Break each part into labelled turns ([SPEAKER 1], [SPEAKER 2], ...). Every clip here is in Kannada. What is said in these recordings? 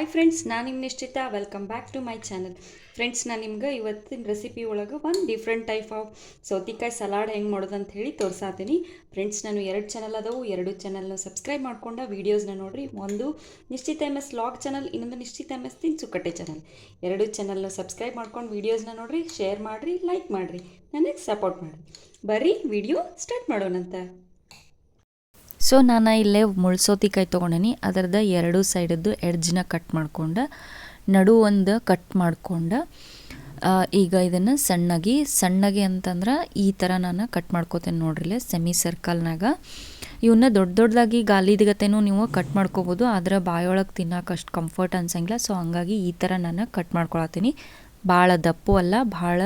[SPEAKER 1] ಹಾಯ್ ಫ್ರೆಂಡ್ಸ್, ನಾನು ನಿಮ್ಮ ನಿಶ್ಚಿತ. Welcome back to my channel. Friends, ನಾನು ನಿಮ್ಗೆ ಇವತ್ತಿನ ರೆಸಿಪಿ ಒಳಗೆ ಒಂದು ಡಿಫ್ರೆಂಟ್ ಟೈಪ್ ಆಫ್ ಸೌತೆಕಾಯಿ ಸಲಾಡ್ ಹೆಂಗೆ ಮಾಡೋದು ಅಂತ ಹೇಳಿ ತೋರಿಸಾತೀನಿ. ಫ್ರೆಂಡ್ಸ್, ನಾನು 2 ಚಾನಲ್ ಅದಾವು. 2 ಚಾನಲ್ನ ಸಬ್ಸ್ಕ್ರೈಬ್ ಮಾಡ್ಕೊಂಡು ವೀಡಿಯೋಸ್ನ ನೋಡಿರಿ. ಒಂದು ನಿಶ್ಚಿತ MS ವ್ಲಾಗ್ ಚಾನಲ್, ಇನ್ನೊಂದು ನಿಶ್ಚಿತ MS ತಿನ್ಸುಕಟ್ಟೆ ಚಾನಲ್. 2 ಚಾನಲ್ನ ಸಬ್ಸ್ಕ್ರೈಬ್ ಮಾಡ್ಕೊಂಡು ವೀಡಿಯೋಸ್ನ ನೋಡಿರಿ, ಶೇರ್ ಮಾಡಿರಿ, ಲೈಕ್ ಮಾಡಿರಿ, ನನಗೆ ಸಪೋರ್ಟ್ ಮಾಡಿರಿ. ಬರ್ರಿ ವಿಡಿಯೋ ಸ್ಟಾರ್ಟ್ ಮಾಡೋಣಂತ.
[SPEAKER 2] ಸೊ ನಾನು ಇಲ್ಲೇ ಮುಳ್ಸೌತಿಕಾಯಿ ತೊಗೊಂಡೇನಿ. ಅದರದ 2 ಸೈಡದ್ದು ಎಡ್ಜ್ನ ಕಟ್ ಮಾಡ್ಕೊಂಡು ನಡು ಒಂದು ಕಟ್ ಮಾಡ್ಕೊಂಡು ಈಗ ಇದನ್ನು ಸಣ್ಣಗೆ ಅಂತಂದ್ರೆ ಈ ಥರ ನಾನು ಕಟ್ ಮಾಡ್ಕೋತೇನೆ. ನೋಡ್ರಿಲೆ ಸೆಮಿ ಸರ್ಕಲ್ನಾಗ ಇವನ್ನ ದೊಡ್ಡದಾಗಿ ಗಾಲಿದ್ಗತೆನೂ ನೀವು ಕಟ್ ಮಾಡ್ಕೋಬೋದು. ಆದರೆ ಬಾಯೊಳಗೆ ತಿನ್ನೋಕೆ ಅಷ್ಟು ಕಂಫರ್ಟ್ ಅನ್ಸಂಗಿಲ್ಲ. ಸೊ ಹಂಗಾಗಿ ಈ ಥರ ನಾನು ಕಟ್ ಮಾಡ್ಕೊಳತ್ತೀನಿ. ಭಾಳ ದಪ್ಪು ಅಲ್ಲ, ಭಾಳ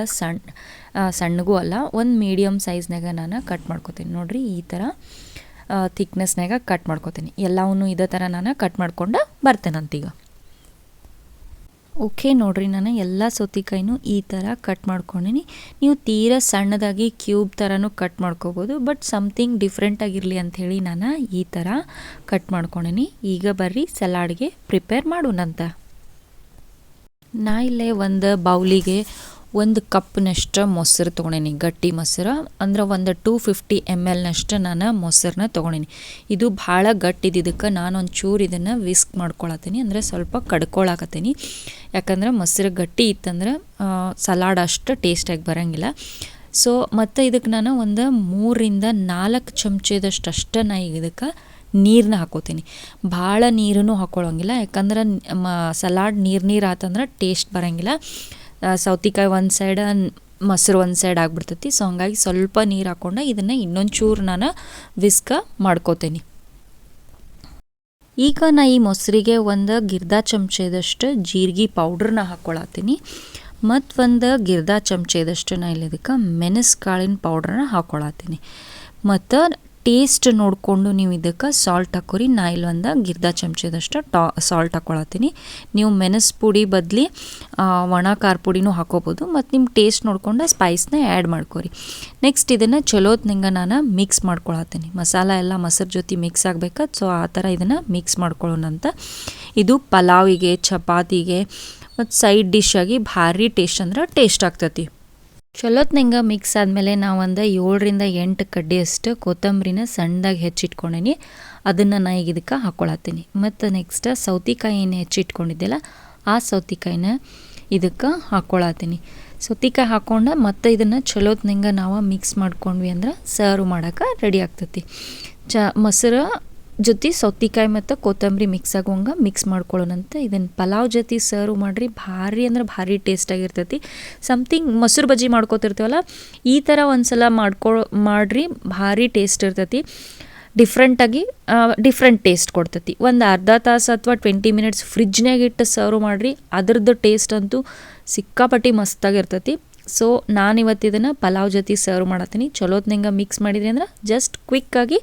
[SPEAKER 2] ಸಣ್ಣಗೂ ಅಲ್ಲ, ಒಂದು ಮೀಡಿಯಮ್ ಸೈಜ್ನಾಗ ನಾನು ಕಟ್ ಮಾಡ್ಕೋತೀನಿ. ನೋಡಿರಿ ಈ ಥರ ಥಿಕ್ನೆಸ್ನಾಗ ಕಟ್ ಮಾಡ್ಕೋತೀನಿ. ಎಲ್ಲವನ್ನೂ ಇದೇ ಥರ ನಾನು ಕಟ್ ಮಾಡ್ಕೊಂಡು ಬರ್ತೇನಂತೀಗ. ಓಕೆ, ನೋಡಿರಿ ನಾನು ಎಲ್ಲ ಸೌತೆಕಾಯಿನೂ ಈ ಥರ ಕಟ್ ಮಾಡ್ಕೊಂಡೀನಿ. ನೀವು ತೀರಾ ಸಣ್ಣದಾಗಿ ಕ್ಯೂಬ್ ಥರನೂ ಕಟ್ ಮಾಡ್ಕೋಬೋದು, ಬಟ್ ಸಮಥಿಂಗ್ ಡಿಫ್ರೆಂಟ್ ಆಗಿರಲಿ ಅಂಥೇಳಿ ನಾನು ಈ ಥರ ಕಟ್ ಮಾಡ್ಕೊಂಡೀನಿ. ಈಗ ಬರ್ರಿ ಸಲಾಡ್ಗೆ ಪ್ರಿಪೇರ್ ಮಾಡೋಣಂತ. ನಾ ಇಲ್ಲೇ ಒಂದು ಬೌಲಿಗೆ 1 ಕಪ್ನಷ್ಟು ಮೊಸರು ತೊಗೊಂಡೇನಿ. ಗಟ್ಟಿ ಮೊಸರು ಅಂದ್ರೆ ಒಂದು 250 ml ನಾನು ಮೊಸರನ್ನ ತೊಗೊಂಡೇನಿ. ಇದು ಭಾಳ ಗಟ್ಟಿದ್ದಕ್ಕೆ ನಾನು ಒಂಚೂರು ಇದನ್ನು ವಿಸ್ಕ್ ಮಾಡ್ಕೊಳತ್ತೀನಿ, ಅಂದರೆ ಸ್ವಲ್ಪ ಕಡ್ಕೊಳಕತ್ತೀನಿ. ಯಾಕಂದ್ರೆ ಮೊಸರು ಗಟ್ಟಿ ಇತ್ತಂದ್ರೆ ಸಲಾಡ್ ಅಷ್ಟು ಟೇಸ್ಟಾಗಿ ಬರೋಂಗಿಲ್ಲ. ಸೊ ಮತ್ತು ಇದಕ್ಕೆ ನಾನು ಒಂದು 3-4 ಚಮಚದಷ್ಟು ಅಷ್ಟೇ ನಾ ಈಗ ಇದಕ್ಕೆ ನೀರನ್ನ ಹಾಕೋತೀನಿ. ಭಾಳ ನೀರನ್ನು ಹಾಕೊಳ್ಳೋಂಗಿಲ್ಲ, ಯಾಕಂದ್ರೆ ಸಲಾಡ್ ನೀರು ಆತಂದ್ರೆ ಟೇಸ್ಟ್ ಬರೋಂಗಿಲ್ಲ. ಸೌತೆಕಾಯಿ ಒಂದು ಸೈಡ್, ಮೊಸರು ಒಂದು ಸೈಡ್ ಆಗಿಬಿಡ್ತೈತಿ. ಸೊ ಹಂಗಾಗಿ ಸ್ವಲ್ಪ ನೀರು ಹಾಕ್ಕೊಂಡು ಇದನ್ನು ಇನ್ನೊಂಚೂರು ನಾನು ವಿಸ್ಕ ಮಾಡ್ಕೋತೀನಿ. ಈಗ ನಾ ಈ ಮೊಸರಿಗೆ ಒಂದು 1/2 ಚಮಚದಷ್ಟು ಜೀರಿಗೆ ಪೌಡ್ರನ್ನ ಹಾಕ್ಕೊಳತ್ತೀನಿ. ಮತ್ತು ಒಂದು 1/2 ಚಮಚದಷ್ಟು ನಾ ಇಲ್ಲಿ ಇದಕ್ಕೆ ಮೆಣಸು ಕಾಳಿನ ಪೌಡ್ರನ್ನ ಹಾಕ್ಕೊಳತ್ತೀನಿ. ಮತ್ತು ಟೇಸ್ಟ್ ನೋಡಿಕೊಂಡು ನೀವು ಇದಕ್ಕೆ ಸಾಲ್ಟ್ ಹಾಕೋರಿ. ನಾ ಇಲ್ಲಿ ಒಂದು 1/2 ಚಮಚದಷ್ಟು ಸಾಲ್ಟ್ ಹಾಕ್ಕೊಳತ್ತೀನಿ. ನೀವು ಮೆಣಸು ಪುಡಿ ಬದಲಿ ಒಣ ಖಾರ ಪುಡಿನೂ ಹಾಕೋಬೋದು, ಮತ್ತು ನಿಮ್ಮ ಟೇಸ್ಟ್ ನೋಡ್ಕೊಂಡು ಸ್ಪೈಸ್ನ ಆ್ಯಡ್ ಮಾಡ್ಕೊರಿ. ನೆಕ್ಸ್ಟ್ ಇದನ್ನು ಚಲೋತ್ನಂಗೆ ನಾನು ಮಿಕ್ಸ್ ಮಾಡ್ಕೊಳತ್ತೀನಿ. ಮಸಾಲ ಎಲ್ಲ ಮೊಸರು ಜೊತೆ ಮಿಕ್ಸ್ ಆಗಬೇಕಾ, ಸೊ ಆ ಥರ ಇದನ್ನು ಮಿಕ್ಸ್ ಮಾಡ್ಕೊಳ್ಳೋಣಂತ. ಇದು ಪಲಾವಿಗೆ, ಚಪಾತಿಗೆ ಮತ್ತು ಸೈಡ್ ಡಿಶ್ ಆಗಿ ಭಾರಿ ಟೇಸ್ಟ್ ಆಗ್ತೈತಿ. ಚಲೋತ್ನಂಗೆ ಮಿಕ್ಸ್ ಆದಮೇಲೆ ನಾವು ಒಂದು 7-8 ಕಡ್ಡಿಯಷ್ಟು ಕೊತ್ತಂಬರಿನ ಸಣ್ಣದಾಗಿ ಹೆಚ್ಚಿಟ್ಕೊಂಡೀನಿ. ಅದನ್ನು ನಾ ಈಗ ಇದಕ್ಕೆ ಹಾಕ್ಕೊಳತ್ತೀನಿ. ಮತ್ತು ನೆಕ್ಸ್ಟ್ ಸೌತೆಕಾಯಿ ಏನು ಹೆಚ್ಚಿಟ್ಕೊಂಡಿದ್ದೆಲ್ಲ ಆ ಸೌತೆಕಾಯಿನ ಇದಕ್ಕೆ ಹಾಕ್ಕೊಳತ್ತೀನಿ. ಸೌತೆಕಾಯಿ ಹಾಕ್ಕೊಂಡು ಮತ್ತು ಇದನ್ನು ಚಲೋತ್ನಂಗೆ ನಾವು ಮಿಕ್ಸ್ ಮಾಡ್ಕೊಂಡ್ವಿ ಅಂದ್ರೆ ಸರ್ವ್ ಮಾಡೋಕೆ ರೆಡಿ ಆಗ್ತೈತಿ. ಮೊಸರು ಜೊತೆ ಸೌತೆಕಾಯಿ ಮತ್ತು ಕೊತ್ತಂಬರಿ ಮಿಕ್ಸ್ ಆಗುವಂಗೆ ಮಿಕ್ಸ್ ಮಾಡ್ಕೊಳ್ಳೋಣಂತ. ಇದನ್ನು ಪಲಾವ್ ಜೊತೆ ಸರ್ವ್ ಮಾಡಿರಿ, ಭಾರಿ ಟೇಸ್ಟಾಗಿರ್ತೈತಿ. ಸಮಥಿಂಗ್ ಮೊಸರು ಬಜ್ಜಿ ಮಾಡ್ಕೋತಿರ್ತೀವಲ್ಲ, ಈ ಥರ ಒಂದು ಸಲ ಮಾಡಿರಿ, ಭಾರಿ ಟೇಸ್ಟ್ ಇರ್ತೈತಿ. ಡಿಫ್ರೆಂಟ್ ಟೇಸ್ಟ್ ಕೊಡ್ತೈತಿ. ಒಂದು ಅರ್ಧ ತಾಸು ಅಥವಾ 20 ಮಿನಿಟ್ಸ್ ಫ್ರಿಜ್ನಾಗ ಇಟ್ಟು ಸರ್ವ್ ಮಾಡಿರಿ, ಅದ್ರದ್ದು ಟೇಸ್ಟ್ ಅಂತೂ ಸಿಕ್ಕಾಪಟ್ಟಿ ಮಸ್ತಾಗಿರ್ತೈತಿ. ಸೊ ನಾನಿವತ್ತು ಇದನ್ನು ಪಲಾವ್ ಜೊತೆ ಸರ್ವ್ ಮಾಡತ್ತೀನಿ. ಚಲೋತ್ನಂಗೆ ಮಿಕ್ಸ್ ಮಾಡಿದ್ರಿ ಅಂದ್ರೆ ಜಸ್ಟ್ ಕ್ವಿಕ್ಕಾಗಿ,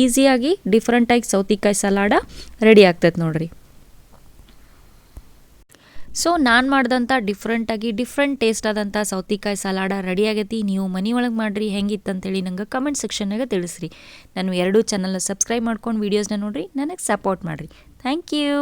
[SPEAKER 2] ಈಸಿಯಾಗಿ, ಡಿಫ್ರೆಂಟಾಗಿ ಸೌತೆಕಾಯಿ ಸಲಾಡ ರೆಡಿ ಆಗ್ತೈತೆ ನೋಡ್ರಿ. ಸೊ ನಾನು ಮಾಡಿದಂಥ ಡಿಫ್ರೆಂಟ್ ಟೇಸ್ಟ್ ಆದಂಥ ಸೌತೆಕಾಯಿ ಸಲಾಡ ರೆಡಿ ಆಗೈತಿ. ನೀವು ಮನೆ ಒಳಗೆ ಮಾಡಿರಿ, ಹೆಂಗಿತ್ತಂತೇಳಿ ನಂಗೆ ಕಮೆಂಟ್ ಸೆಕ್ಷನ್ನಾಗ ತಿಳಿಸ್ರಿ. ನಾನು 2 ಚಾನಲ್ನ ಸಬ್ಸ್ಕ್ರೈಬ್ ಮಾಡ್ಕೊಂಡು ವೀಡಿಯೋಸ್ನ ನೋಡಿರಿ, ನನಗೆ ಸಪೋರ್ಟ್ ಮಾಡಿರಿ. Thank you.